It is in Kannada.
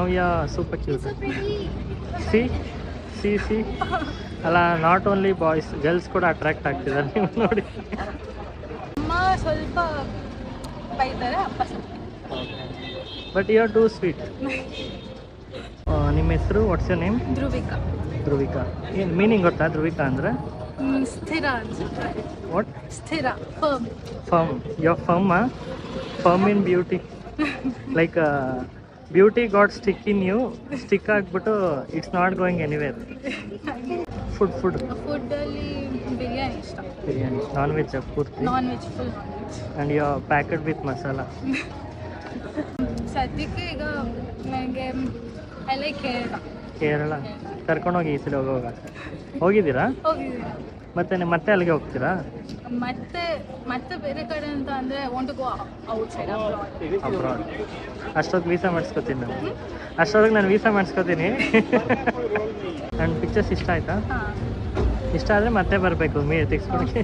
Oh yeah, super cute. See, see. ಅಲ್ಲ ನಾಟ್ ಓನ್ಲಿ ಬಾಯ್ಸ್ ಗರ್ಲ್ಸ್ ಕೂಡ ಅಟ್ರಾಕ್ಟ್ ಆಗ್ತಿದ್ದಾರೆ ನೀವು ನೋಡಿ. ಅಮ್ಮ ಸ್ವಲ್ಪ ಬೈತಾರೆ, ಅಪ್ಪ ಸ್ವಲ್ಪ. But you are too sweet. ನಿಮ್ಮ ಹೆಸರು what's your name? Dhruvika. Dhruvika. ಏನು ಮೀನಿಂಗ್ ಗೊತ್ತಾ ಧ್ರುವಿಕಾ ಅಂದರೆ? ಸ್ಥಿರ ಅನ್ಸುತ್ತೆ. ವಾಟ್? ಸ್ಥಿರ, firm. Firm. You are firm? Firm in beauty. Like beauty got stick in you, stick ಆಗಿಬಿಟ್ಟು ಇಟ್ಸ್ ನಾಟ್ ಗೋಯಿಂಗ್ ಎನಿವೇರ್. ಫುಡ್ಡಲ್ಲಿ ಬಿರಿಯಾನಿ ಇಷ್ಟ. ಬಿರಿಯಾನಿ. ನಾನ್ ವೆಜ್ ಪೂರ್ತಿ? Non veg, full non veg. And you are packed with masala. ಸದ್ಯಕ್ಕೆ ಈಗ ನನಗೆ ಐ ಲೈಕ್ ಕೇರಳ ಕರ್ಕೊಂಡೋಗಿ ಈ ಸಲ ಹೋಗಿದ್ದೀರಾ? ಹೋಗಿದ್ದೀನಿ. ಮತ್ತೆ ಅಲ್ಲಿಗೆ ಹೋಗ್ತೀರಾ? ಮತ್ತೆ ಬೇರೆ ಕಡೆ ಅಂತ ಅಂದರೆ want to go outside, abroad. ಅಷ್ಟೊತ್ತಿಗೆ ವೀಸಾ ಮಾಡಿಸ್ಕೊತೀನಿ ನಾನು. ಅಷ್ಟೊತ್ತಿಗೆ ನಾನು ವೀಸಾ ಮಾಡಿಸ್ಕೊತೀನಿ. ಆ್ಯಂಡ್ ಪಿಕ್ಚರ್ಸ್ ಇಷ್ಟ ಆಯಿತಾ? ಹಾಂ. ಇಷ್ಟ ಆದರೆ ಮತ್ತೆ ಬರಬೇಕು ತೆಗಿಸ್ಕೊಡೋಕ್ಕೆ.